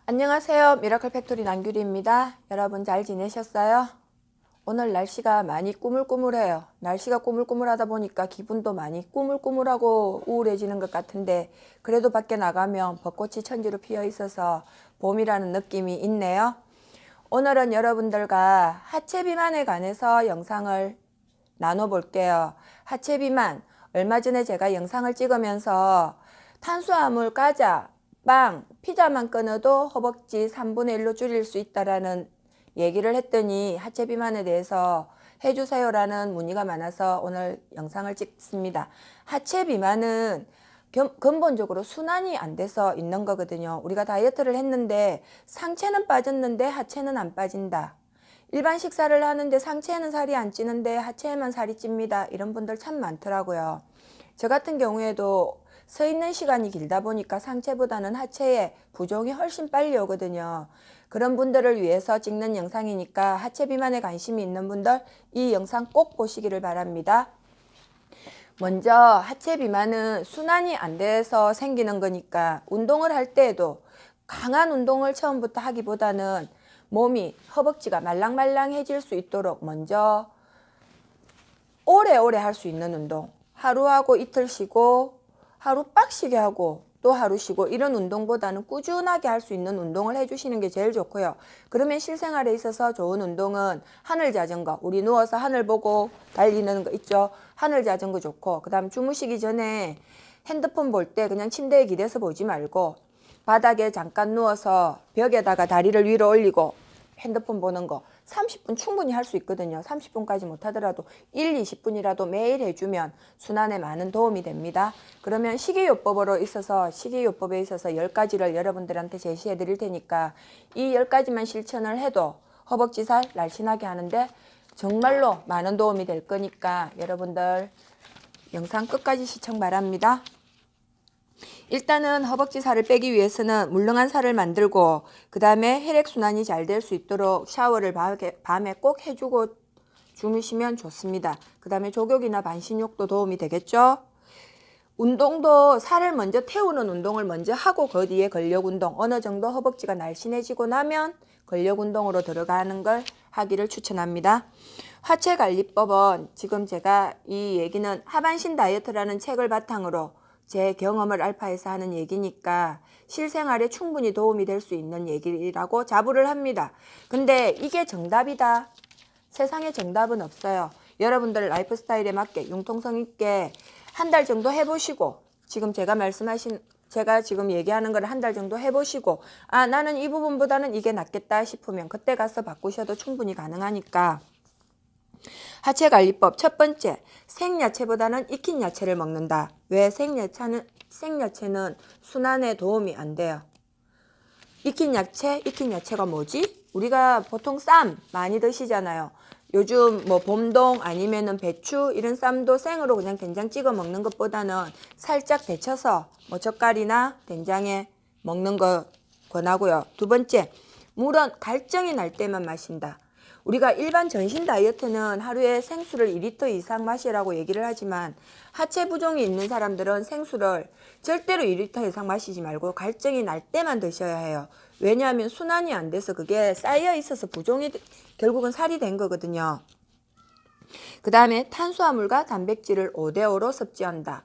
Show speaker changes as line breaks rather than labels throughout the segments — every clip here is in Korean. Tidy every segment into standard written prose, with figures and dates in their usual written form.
안녕하세요. 미라클 팩토리 남규리입니다. 여러분 잘 지내셨어요? 오늘 날씨가 많이 꾸물꾸물해요. 날씨가 꾸물꾸물하다 보니까 기분도 많이 꾸물꾸물하고 우울해지는 것 같은데 그래도 밖에 나가면 벚꽃이 천지로 피어 있어서 봄이라는 느낌이 있네요. 오늘은 여러분들과 하체 비만에 관해서 영상을 나눠볼게요. 하체 비만, 얼마 전에 제가 영상을 찍으면서 탄수화물, 과자, 빵, 피자만 끊어도 허벅지 3분의 1로 줄일 수 있다라는 얘기를 했더니 하체 비만에 대해서 해주세요라는 문의가 많아서 오늘 영상을 찍습니다. 하체 비만은 근본적으로 순환이 안 돼서 있는 거거든요. 우리가 다이어트를 했는데 상체는 빠졌는데 하체는 안 빠진다. 일반 식사를 하는데 상체에는 살이 안 찌는데 하체에만 살이 찝니다. 이런 분들 참 많더라고요. 저 같은 경우에도 서 있는 시간이 길다 보니까 상체보다는 하체에 부종이 훨씬 빨리 오거든요. 그런 분들을 위해서 찍는 영상이니까 하체 비만에 관심이 있는 분들 이 영상 꼭 보시기를 바랍니다. 먼저 하체 비만은 순환이 안 돼서 생기는 거니까 운동을 할 때에도 강한 운동을 처음부터 하기보다는 몸이 허벅지가 말랑말랑해질 수 있도록 먼저 오래오래 할 수 있는 운동, 하루 하고 이틀 쉬고 하루 빡시게 하고 또 하루 쉬고 이런 운동보다는 꾸준하게 할 수 있는 운동을 해주시는 게 제일 좋고요. 그러면 실생활에 있어서 좋은 운동은 하늘 자전거, 우리 누워서 하늘 보고 달리는 거 있죠. 하늘 자전거 좋고, 그 다음 주무시기 전에 핸드폰 볼 때 그냥 침대에 기대서 보지 말고 바닥에 잠깐 누워서 벽에다가 다리를 위로 올리고 핸드폰 보는 거 30분 충분히 할 수 있거든요. 30분까지 못하더라도 1, 20분이라도 매일 해주면 순환에 많은 도움이 됩니다. 그러면 식이요법에 있어서 10가지를 여러분들한테 제시해 드릴 테니까 이 10가지만 실천을 해도 허벅지살 날씬하게 하는데 정말로 많은 도움이 될 거니까 여러분들 영상 끝까지 시청 바랍니다. 일단은 허벅지 살을 빼기 위해서는 물렁한 살을 만들고 그 다음에 혈액순환이 잘 될 수 있도록 샤워를 밤에 꼭 해주고 주무시면 좋습니다. 그 다음에 족욕이나 반신욕도 도움이 되겠죠. 운동도 살을 먼저 태우는 운동을 먼저 하고 그 뒤에 근력운동, 어느 정도 허벅지가 날씬해지고 나면 근력운동으로 들어가는 걸 하기를 추천합니다. 하체관리법은 지금 제가 이 얘기는 하반신 다이어트라는 책을 바탕으로 제 경험을 알파해서 하는 얘기니까 실생활에 충분히 도움이 될 수 있는 얘기라고 자부를 합니다. 근데 이게 정답이다. 세상에 정답은 없어요. 여러분들 라이프 스타일에 맞게 융통성 있게 한 달 정도 해보시고 지금 제가 지금 얘기하는 걸 한 달 정도 해보시고 아 나는 이 부분보다는 이게 낫겠다 싶으면 그때 가서 바꾸셔도 충분히 가능하니까 하체관리법 첫 번째, 생야채보다는 익힌 야채를 먹는다. 왜 생야채는 순환에 도움이 안 돼요. 익힌 야채가 뭐지? 우리가 보통 쌈 많이 드시잖아요. 요즘 뭐 봄동 아니면은 배추 이런 쌈도 생으로 그냥 된장 찍어 먹는 것보다는 살짝 데쳐서 뭐 젓갈이나 된장에 먹는 거 권하고요. 두 번째, 물은 갈증이 날 때만 마신다. 우리가 일반 전신 다이어트는 하루에 생수를 2리터 이상 마시라고 얘기를 하지만 하체 부종이 있는 사람들은 생수를 절대로 2리터 이상 마시지 말고 갈증이 날 때만 드셔야 해요. 왜냐하면 순환이 안 돼서 그게 쌓여 있어서 부종이 결국은 살이 된 거거든요. 그 다음에 탄수화물과 단백질을 5대5로 섭취한다.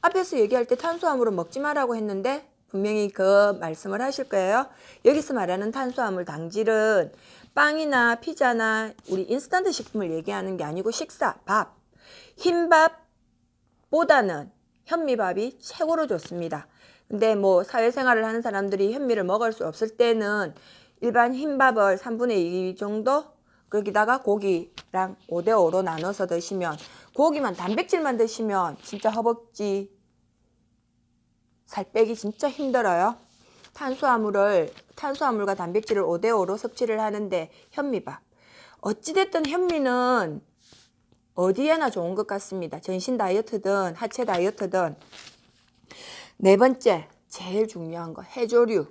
앞에서 얘기할 때 탄수화물은 먹지 말라고 했는데 분명히 그 말씀을 하실 거예요. 여기서 말하는 탄수화물, 당질은 빵이나 피자나 우리 인스턴트 식품을 얘기하는 게 아니고 식사, 밥, 흰밥보다는 현미밥이 최고로 좋습니다. 근데 뭐 사회생활을 하는 사람들이 현미를 먹을 수 없을 때는 일반 흰밥을 3분의 2 정도 거기다가 고기랑 5대5로 나눠서 드시면 고기만 단백질만 드시면 진짜 허벅지 살 빼기 진짜 힘들어요. 탄수화물과 단백질을 5대5로 섭취를 하는데 현미밥. 어찌됐든 현미는 어디에나 좋은 것 같습니다. 전신 다이어트든 하체 다이어트든. 네 번째, 제일 중요한 거 해조류.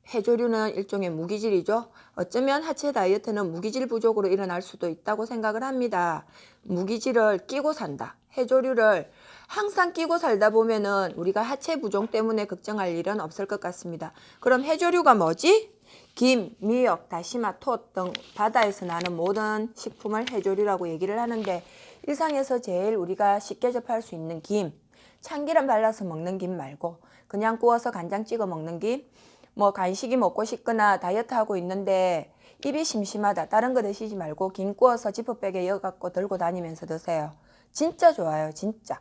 해조류는 일종의 무기질이죠. 어쩌면 하체 다이어트는 무기질 부족으로 일어날 수도 있다고 생각을 합니다. 무기질을 끼고 산다. 해조류를 항상 끼고 살다 보면은 우리가 하체 부종 때문에 걱정할 일은 없을 것 같습니다. 그럼 해조류가 뭐지? 김, 미역, 다시마, 톳 등 바다에서 나는 모든 식품을 해조류라고 얘기를 하는데 일상에서 제일 우리가 쉽게 접할 수 있는 김, 참기름 발라서 먹는 김 말고 그냥 구워서 간장 찍어 먹는 김, 뭐 간식이 먹고 싶거나 다이어트 하고 있는데 입이 심심하다. 다른 거 드시지 말고 김 구워서 지퍼백에 넣어갖고 들고 다니면서 드세요. 진짜 좋아요. 진짜.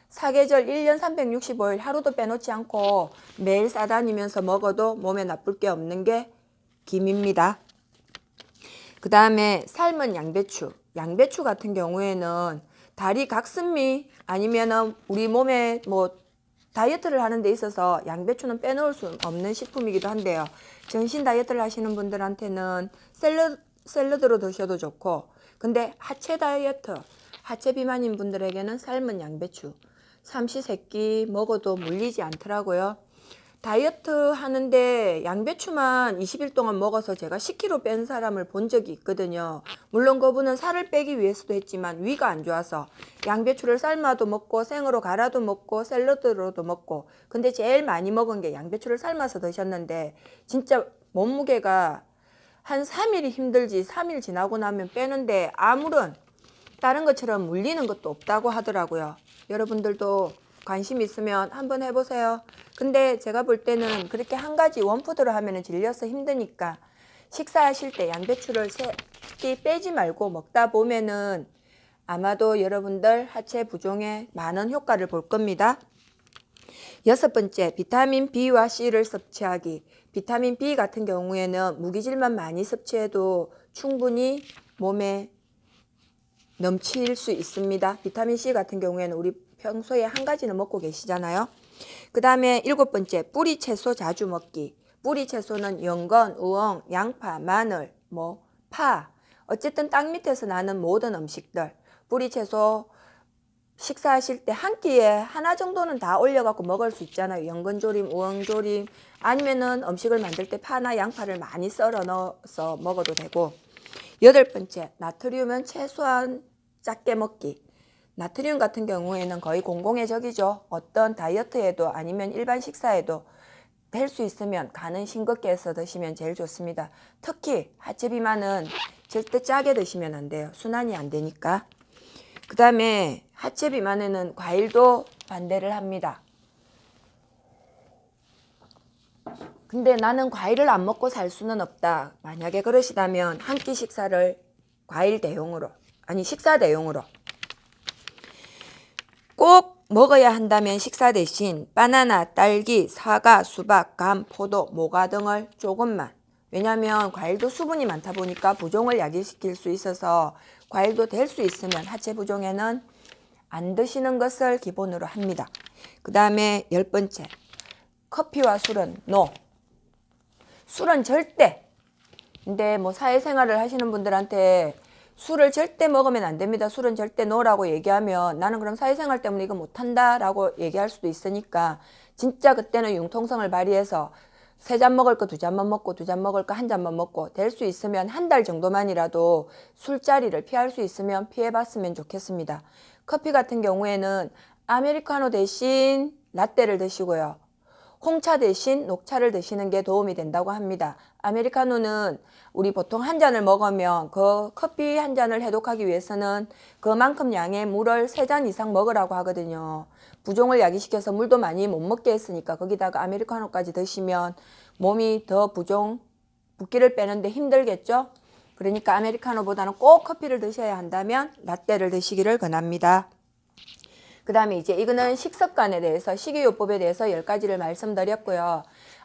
사계절 1년 365일 하루도 빼놓지 않고 매일 싸다니면서 먹어도 몸에 나쁠 게 없는 게 김입니다. 그 다음에 삶은 양배추. 양배추 같은 경우에는 다리 각선미 아니면은 우리 몸에 뭐 다이어트를 하는 데 있어서 양배추는 빼놓을 수 없는 식품이기도 한데요. 전신 다이어트를 하시는 분들한테는 샐러드로 드셔도 좋고, 근데 하체 다이어트, 하체 비만인 분들에게는 삶은 양배추, 삼시세끼 먹어도 물리지 않더라고요. 다이어트 하는데 양배추만 20일 동안 먹어서 제가 10kg 뺀 사람을 본 적이 있거든요. 물론 그분은 살을 빼기 위해서도 했지만 위가 안 좋아서 양배추를 삶아도 먹고 생으로 갈아도 먹고 샐러드로도 먹고, 근데 제일 많이 먹은 게 양배추를 삶아서 드셨는데 진짜 몸무게가 한 3일이 힘들지 3일 지나고 나면 빼는데 아무런 다른 것처럼 물리는 것도 없다고 하더라고요. 여러분들도 관심 있으면 한번 해보세요. 근데 제가 볼 때는 그렇게 한 가지 원푸드로 하면 질려서 힘드니까 식사하실 때 양배추를 새끼 빼지 말고 먹다 보면은 아마도 여러분들 하체 부종에 많은 효과를 볼 겁니다. 6번째, 비타민 B와 C를 섭취하기. 비타민 B 같은 경우에는 무기질만 많이 섭취해도 충분히 몸에 넘칠 수 있습니다. 비타민 C 같은 경우에는 우리 평소에 한 가지는 먹고 계시잖아요. 그 다음에 7번째, 뿌리 채소 자주 먹기. 뿌리 채소는 연근, 우엉, 양파, 마늘, 파, 어쨌든 땅 밑에서 나는 모든 음식들, 뿌리 채소 식사하실 때 한 끼에 하나 정도는 다 올려갖고 먹을 수 있잖아요. 연근조림, 우엉조림, 아니면은 음식을 만들 때 파나 양파를 많이 썰어 넣어서 먹어도 되고. 8번째, 나트륨은 최소한 작게 먹기. 나트륨 같은 경우에는 거의 공공의 적이죠. 어떤 다이어트에도 아니면 일반 식사에도 될 수 있으면 간은 싱겁게 해서 드시면 제일 좋습니다. 특히 하체 비만은 절대 짜게 드시면 안 돼요. 순환이 안 되니까. 그 다음에 하체 비만에는 과일도 반대를 합니다. 근데 나는 과일을 안 먹고 살 수는 없다. 만약에 그러시다면 한 끼 식사를 과일 대용으로, 아니 식사 대용으로 꼭 먹어야 한다면 식사 대신 바나나, 딸기, 사과, 수박, 감, 포도, 모과 등을 조금만, 왜냐하면 과일도 수분이 많다 보니까 부종을 야기시킬 수 있어서 과일도 될 수 있으면 하체 부종에는 안 드시는 것을 기본으로 합니다. 그 다음에 10번째, 커피와 술은 NO. 술은 절대, 근데 뭐 사회생활을 하시는 분들한테 술을 절대 먹으면 안 됩니다. 술은 절대 NO라고 얘기하면 나는 그럼 사회생활 때문에 이거 못한다 라고 얘기할 수도 있으니까 진짜 그때는 융통성을 발휘해서 3잔 먹을 거 2잔만 먹고 2잔 먹을 거 1잔만 먹고 될 수 있으면 한 달 정도만이라도 술자리를 피할 수 있으면 피해봤으면 좋겠습니다. 커피 같은 경우에는 아메리카노 대신 라떼를 드시고요. 홍차 대신 녹차를 드시는 게 도움이 된다고 합니다. 아메리카노는 우리 보통 한 잔을 먹으면 그 커피 한 잔을 해독하기 위해서는 그만큼 양의 물을 3잔 이상 먹으라고 하거든요. 부종을 야기시켜서 물도 많이 못 먹게 했으니까 거기다가 아메리카노까지 드시면 몸이 더 붓기를 빼는데 힘들겠죠? 그러니까 아메리카노보다는 꼭 커피를 드셔야 한다면 라떼를 드시기를 권합니다. 그 다음에 이제 이거는 식습관에 대해서 식이요법에 대해서 10가지를 말씀드렸고요.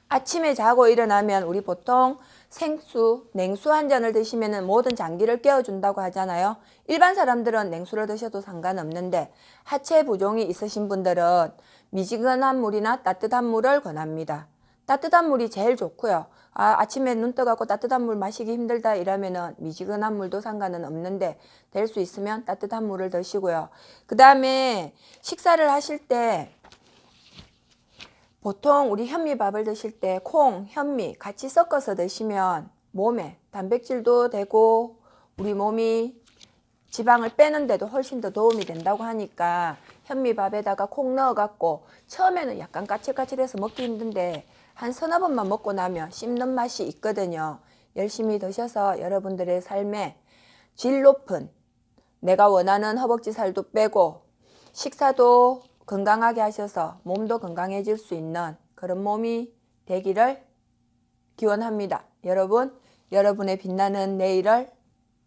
아침에 자고 일어나면 우리 보통 생수, 냉수 한 잔을 드시면 모든 장기를 깨워준다고 하잖아요. 일반 사람들은 냉수를 드셔도 상관없는데 하체 부종이 있으신 분들은 미지근한 물이나 따뜻한 물을 권합니다. 따뜻한 물이 제일 좋고요. 아침에 눈 떠갖고 따뜻한 물 마시기 힘들다 이러면은 미지근한 물도 상관은 없는데 될 수 있으면 따뜻한 물을 드시고요. 그 다음에 식사를 하실 때 보통 우리 현미밥을 드실 때 콩, 현미 같이 섞어서 드시면 몸에 단백질도 되고 우리 몸이 지방을 빼는데도 훨씬 더 도움이 된다고 하니까 현미밥에다가 콩 넣어갖고 처음에는 약간 까칠까칠해서 먹기 힘든데 한 서너 번만 먹고 나면 씹는 맛이 있거든요. 열심히 드셔서 여러분들의 삶에 질 높은 내가 원하는 허벅지 살도 빼고 식사도 건강하게 하셔서 몸도 건강해질 수 있는 그런 몸이 되기를 기원합니다. 여러분, 여러분의 빛나는 내일을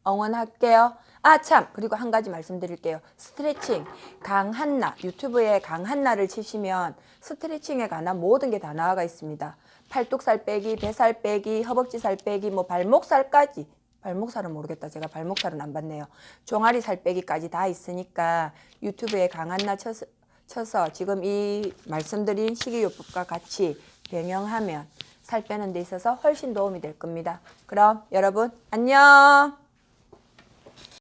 응원할게요. 아, 참! 그리고 한 가지 말씀드릴게요. 스트레칭, 강한나, 유튜브에 강한나를 치시면 스트레칭에 관한 모든 게 다 나와가 있습니다. 팔뚝살 빼기, 배살 빼기, 허벅지살 빼기, 뭐 발목살까지. 발목살은 모르겠다. 제가 발목살은 안 봤네요. 종아리살 빼기까지 다 있으니까 유튜브에 강한나 쳐서 지금 이 말씀드린 식이요법과 같이 병행하면 살 빼는 데 있어서 훨씬 도움이 될 겁니다. 그럼 여러분 안녕.